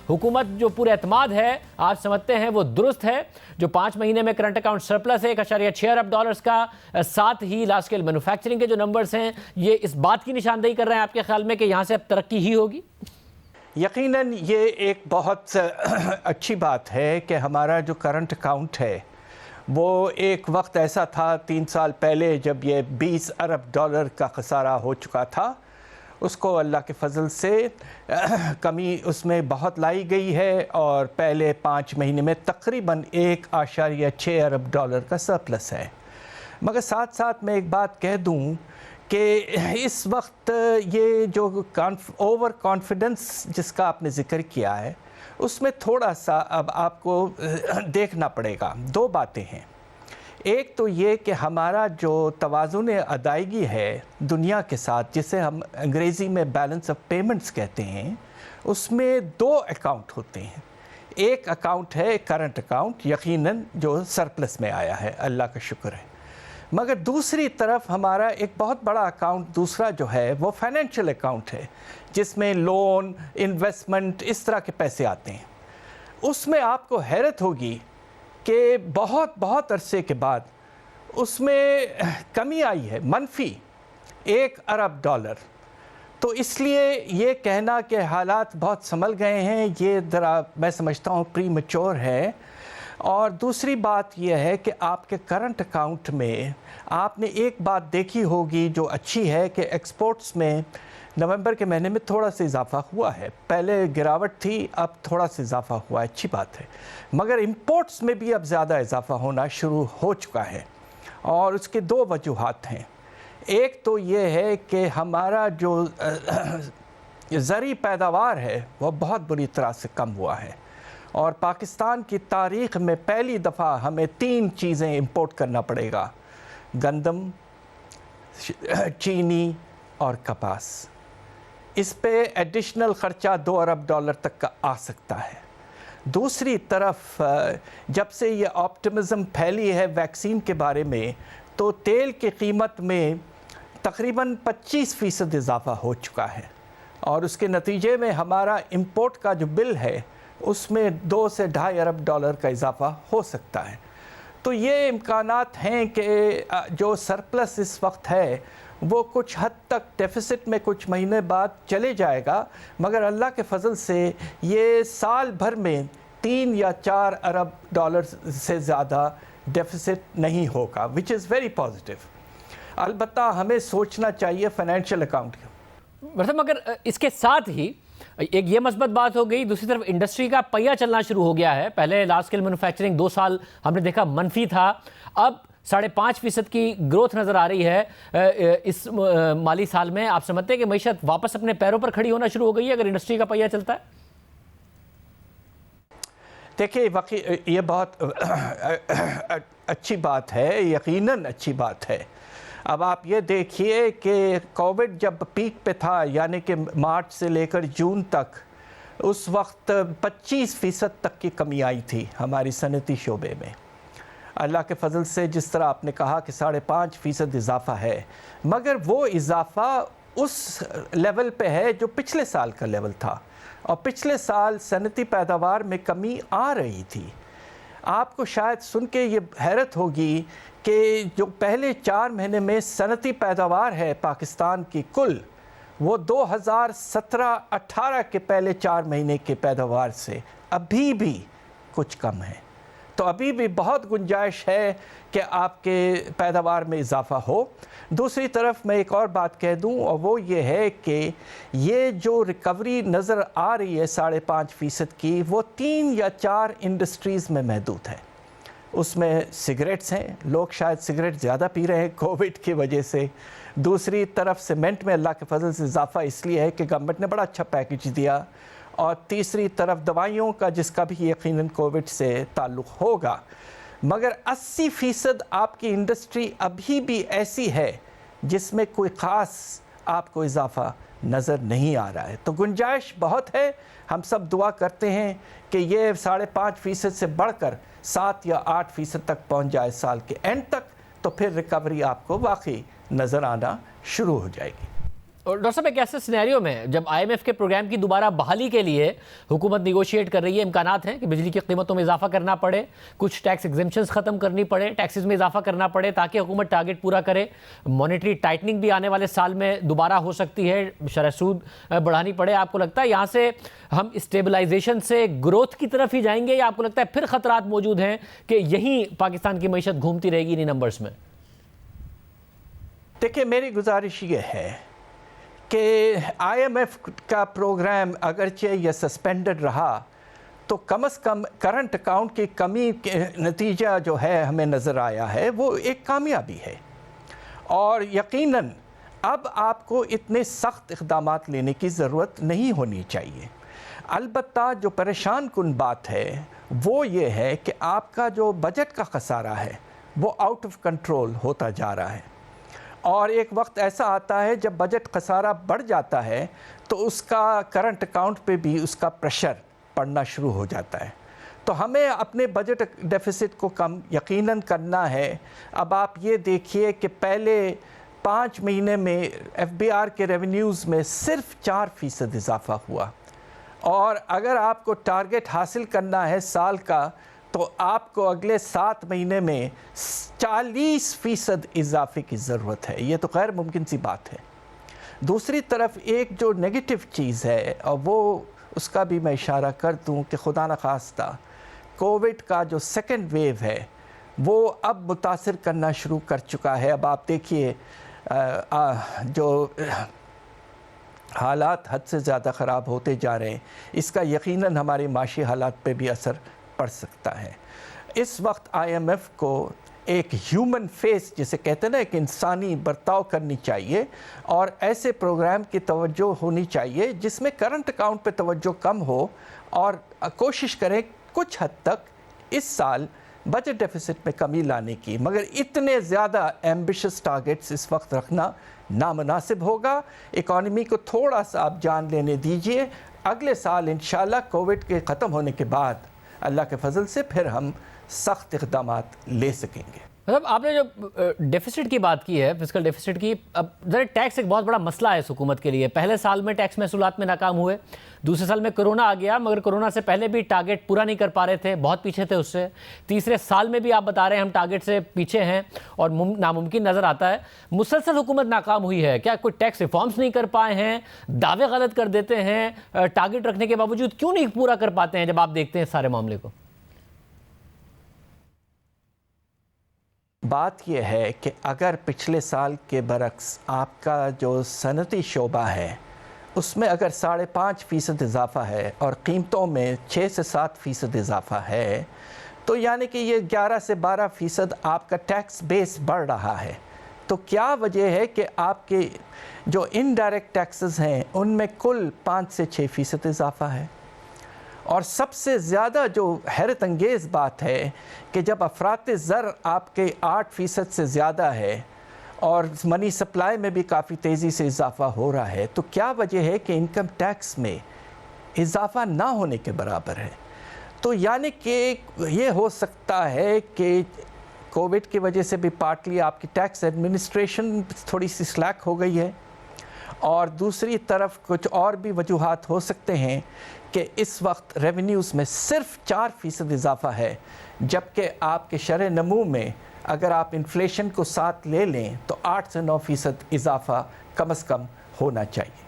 حکومت جو پورے اعتماد ہے آپ سمجھتے ہیں وہ درست ہے؟ جو 5 مہینے میں کرنٹ اکاؤنٹ سرپلس ہے 1.6 ارب ڈالرز کا، ساتھ ہی لارج اسکیل مینوفیکچرنگ کے جو نمبرز ہیں یہ اس بات کی نشاندہی کر رہے ہیں آپ کے خیال میں کہ یہاں سے اب ترقی ہی ہوگی؟ یقیناً یہ ایک بہت اچھی بات ہے کہ ہمارا جو کرنٹ اکاؤنٹ ہے وہ ایک وقت ایسا تھا 3 سال پہلے جب یہ 20 ارب ڈالر کا خسارہ ہو چکا تھا، اس کو اللہ کے فضل سے کمی اس میں بہت لائی گئی ہے اور پہلے 5 مہینے میں تقریباً 1.6 ارب ڈالر کا سرپلس ہے۔ مگر ساتھ ساتھ میں ایک بات کہہ دوں کہ اس وقت یہ جو اوور کانفیڈنس جس کا آپ نے ذکر کیا ہے اس میں تھوڑا سا اب آپ کو دیکھنا پڑے گا۔ 2 باتیں ہیں، ایک تو یہ کہ ہمارا جو توازن ادائیگی ہے دنیا کے ساتھ جسے ہم انگریزی میں بیلنس آف پیمنٹس کہتے ہیں، اس میں 2 اکاؤنٹ ہوتے ہیں۔ ایک اکاؤنٹ ہے کرنٹ اکاؤنٹ، یقیناً جو سرپلس میں آیا ہے، اللہ کا شکر ہے، مگر دوسری طرف ہمارا ایک بہت بڑا اکاؤنٹ دوسرا جو ہے وہ فائنینشیل اکاؤنٹ ہے جس میں لون، انویسٹمنٹ، اس طرح کے پیسے آتے ہیں۔ اس میں آپ کو حیرت ہوگی کہ بہت عرصے کے بعد اس میں کمی آئی ہے، منفی 1 ارب ڈالر۔ تو اس لیے یہ کہنا کہ حالات بہت سنبھل گئے ہیں یہ ذرا میں سمجھتا ہوں پری میچور ہے۔ اور دوسری بات یہ ہے کہ آپ کے کرنٹ اکاؤنٹ میں آپ نے ایک بات دیکھی ہوگی جو اچھی ہے کہ ایکسپورٹس میں نومبر کے مہینے میں تھوڑا سا اضافہ ہوا ہے، پہلے گراوٹ تھی اب تھوڑا سا اضافہ ہوا ہے، اچھی بات ہے، مگر امپورٹس میں بھی اب زیادہ اضافہ ہونا شروع ہو چکا ہے اور اس کے 2 وجوہات ہیں۔ ایک تو یہ ہے کہ ہمارا جو زرعی پیداوار ہے وہ بہت بری طرح سے کم ہوا ہے اور پاکستان کی تاریخ میں پہلی دفعہ ہمیں 3 چیزیں امپورٹ کرنا پڑے گا، گندم، چینی اور کپاس۔ اس پہ ایڈیشنل خرچہ 2 ارب ڈالر تک کا آ سکتا ہے۔ دوسری طرف جب سے یہ آپٹمزم پھیلی ہے ویکسین کے بارے میں تو تیل کی قیمت میں تقریباً 25% اضافہ ہو چکا ہے اور اس کے نتیجے میں ہمارا امپورٹ کا جو بل ہے اس میں 2 سے 2.5 ارب ڈالر کا اضافہ ہو سکتا ہے۔ تو یہ امکانات ہیں کہ جو سرپلس اس وقت ہے وہ کچھ حد تک ڈیفیسٹ میں کچھ مہینے بعد چلے جائے گا، مگر اللہ کے فضل سے یہ سال بھر میں 3 یا 4 ارب ڈالر سے زیادہ ڈیفیسٹ نہیں ہوگا، وچ از ویری پازیٹیو۔ البتہ ہمیں سوچنا چاہیے فائنینشیل اکاؤنٹ کا۔ مگر اس کے ساتھ ہی ایک یہ مثبت بات ہو گئی، دوسری طرف انڈسٹری کا پہیہ چلنا شروع ہو گیا ہے۔ پہلے لارج اسکیل مینوفیکچرنگ 2 سال ہم نے دیکھا منفی تھا، اب 5.5% کی گروتھ نظر آ رہی ہے اس مالی سال میں۔ آپ سمجھتے ہیں کہ معیشت واپس اپنے پیروں پر کھڑی ہونا شروع ہو گئی ہے اگر انڈسٹری کا پہیہ چلتا ہے؟ دیکھیے واقعی یہ بہت اچھی بات ہے، یقیناً اچھی بات ہے۔ اب آپ یہ دیکھیے کہ کووڈ جب پیک پہ تھا یعنی کہ مارچ سے لے کر جون تک، اس وقت 25% تک کی کمی آئی تھی ہماری صنعتی شعبے میں۔ اللہ کے فضل سے جس طرح آپ نے کہا کہ 5.5% اضافہ ہے، مگر وہ اضافہ اس لیول پہ ہے جو پچھلے سال کا لیول تھا اور پچھلے سال صنعتی پیداوار میں کمی آ رہی تھی۔ آپ کو شاید سن کے یہ حیرت ہوگی کہ جو پہلے 4 مہینے میں صنعتی پیداوار ہے پاکستان کی کل، وہ 2017-18 کے پہلے 4 مہینے کے پیداوار سے ابھی بھی کچھ کم ہے۔ تو ابھی بھی بہت گنجائش ہے کہ آپ کے پیداوار میں اضافہ ہو۔ دوسری طرف میں ایک اور بات کہہ دوں اور وہ یہ ہے کہ یہ جو ریکوری نظر آ رہی ہے 5.5% کی، وہ 3 یا 4 انڈسٹریز میں محدود ہے۔ اس میں سگریٹس ہیں، لوگ شاید سگریٹ زیادہ پی رہے ہیں کووڈ کی وجہ سے۔ دوسری طرف سیمنٹ میں اللہ کے فضل سے اضافہ اس لیے ہے کہ گورنمنٹ نے بڑا اچھا پیکیج دیا، اور تیسری طرف دوائیوں کا جس کا بھی یقیناً کووڈ سے تعلق ہوگا۔ مگر 80% آپ کی انڈسٹری ابھی بھی ایسی ہے جس میں کوئی خاص آپ کو اضافہ نظر نہیں آ رہا ہے۔ تو گنجائش بہت ہے، ہم سب دعا کرتے ہیں کہ یہ 5.5% سے بڑھ کر 7 یا 8% تک پہنچ جائے سال کے اینڈ تک، تو پھر ریکوری آپ کو واقعی نظر آنا شروع ہو جائے گی۔ اور ڈاکٹر صاحب ایک ایسے سینیریو میں جب آئی ایم ایف کے پروگرام کی دوبارہ بحالی کے لیے حکومت نیگوشیٹ کر رہی ہے، امکانات ہیں کہ بجلی کی قیمتوں میں اضافہ کرنا پڑے، کچھ ٹیکس ایگزمپشنز ختم کرنی پڑے، ٹیکسز میں اضافہ کرنا پڑے تاکہ حکومت ٹارگٹ پورا کرے، مانیٹری ٹائٹننگ بھی آنے والے سال میں دوبارہ ہو سکتی ہے، شرح سود بڑھانی پڑے، آپ کو لگتا ہے یہاں سے ہم اسٹیبلائزیشن سے گروتھ کی طرف ہی جائیں گے یا آپ کو لگتا ہے پھر خطرات موجود ہیں کہ یہیں پاکستان کی معیشت گھومتی رہے گی انہی نمبرز میں؟ دیکھیں، میری گزارش یہ ہے کہ آئی ایم ایف کا پروگرام اگرچہ یہ سسپینڈڈ رہا تو کم از کم کرنٹ اکاؤنٹ کی کمی کے نتیجہ جو ہے ہمیں نظر آیا ہے وہ ایک کامیابی ہے، اور یقیناً اب آپ کو اتنے سخت اقدامات لینے کی ضرورت نہیں ہونی چاہیے۔ البتہ جو پریشان کن بات ہے وہ یہ ہے کہ آپ کا جو بجٹ کا خسارہ ہے وہ آؤٹ آف کنٹرول ہوتا جا رہا ہے، اور ایک وقت ایسا آتا ہے جب بجٹ خسارہ بڑھ جاتا ہے تو اس کا کرنٹ اکاؤنٹ پہ بھی اس کا پریشر پڑنا شروع ہو جاتا ہے۔ تو ہمیں اپنے بجٹ ڈیفیسٹ کو کم یقیناً کرنا ہے۔ اب آپ یہ دیکھیے کہ پہلے 5 مہینے میں ایف بی آر کے ریونیوز میں صرف 4% اضافہ ہوا، اور اگر آپ کو ٹارگٹ حاصل کرنا ہے سال کا تو آپ کو اگلے 7 مہینے میں 40% اضافے کی ضرورت ہے۔ یہ تو غیر ممکن سی بات ہے۔ دوسری طرف ایک جو نیگیٹو چیز ہے، اور وہ اس کا بھی میں اشارہ کر دوں کہ خدا نخواستہ کووڈ کا جو سیکنڈ ویو ہے وہ اب متاثر کرنا شروع کر چکا ہے۔ اب آپ دیکھیے جو حالات حد سے زیادہ خراب ہوتے جا رہے ہیں، اس کا یقیناً ہمارے معاشی حالات پہ بھی اثر پڑ سکتا ہے۔ اس وقت آئی ایم ایف کو ایک ہیومن فیس جسے کہتے ہیں نا، ایک انسانی برتاؤ کرنی چاہیے، اور ایسے پروگرام کی توجہ ہونی چاہیے جس میں کرنٹ اکاؤنٹ پہ توجہ کم ہو، اور کوشش کریں کچھ حد تک اس سال بجٹ ڈیفیسٹ میں کمی لانے کی، مگر اتنے زیادہ ایمبیشس ٹارگٹس اس وقت رکھنا نامناسب ہوگا۔ اکانومی کو تھوڑا سا آپ جان لینے دیجئے، اگلے سال انشاءاللہ کووڈ کے ختم ہونے کے بعد اللہ کے فضل سے پھر ہم سخت اقدامات لے سکیں گے۔ مطلب آپ نے جو ڈیفیسٹ کی بات کی ہے، فسکل ڈیفیسٹ کی، اب ذرا ٹیکس ایک بہت بڑا مسئلہ ہے اس حکومت کے لیے۔ پہلے سال میں ٹیکس محصولات میں ناکام ہوئے، دوسرے سال میں کرونا آ گیا، مگر کرونا سے پہلے بھی ٹارگٹ پورا نہیں کر پا رہے تھے، بہت پیچھے تھے اس سے۔ تیسرے سال میں بھی آپ بتا رہے ہیں ہم ٹارگٹ سے پیچھے ہیں اور ناممکن نظر آتا ہے۔ مسلسل حکومت ناکام ہوئی ہے، کیا کوئی ٹیکس ریفارمز نہیں کر پائے ہیں، دعوے غلط کر دیتے ہیں، ٹارگٹ رکھنے کے باوجود کیوں نہیں پورا کر پاتے ہیں جب آپ دیکھتے ہیں سارے معاملے کو؟ بات یہ ہے کہ اگر پچھلے سال کے برعکس آپ کا جو صنعتی شعبہ ہے اس میں اگر 5.5% اضافہ ہے اور قیمتوں میں 6 سے 7% اضافہ ہے، تو یعنی کہ یہ 11 سے 12% آپ کا ٹیکس بیس بڑھ رہا ہے۔ تو کیا وجہ ہے کہ آپ کے جو انڈائریکٹ ٹیکسز ہیں ان میں کل 5 سے 6% اضافہ ہے؟ اور سب سے زیادہ جو حیرت انگیز بات ہے کہ جب افراط زر آپ کے 8% سے زیادہ ہے اور منی سپلائی میں بھی کافی تیزی سے اضافہ ہو رہا ہے، تو کیا وجہ ہے کہ انکم ٹیکس میں اضافہ نہ ہونے کے برابر ہے؟ تو یعنی کہ یہ ہو سکتا ہے کہ کووڈ کی وجہ سے بھی پارٹلی آپ کی ٹیکس ایڈمنسٹریشن تھوڑی سی سلیک ہو گئی ہے، اور دوسری طرف کچھ اور بھی وجوہات ہو سکتے ہیں کہ اس وقت ریونیوز میں صرف 4% اضافہ ہے، جبکہ آپ کے شرح نمو میں اگر آپ انفلیشن کو ساتھ لے لیں تو 8 سے 9% اضافہ کم از کم ہونا چاہیے۔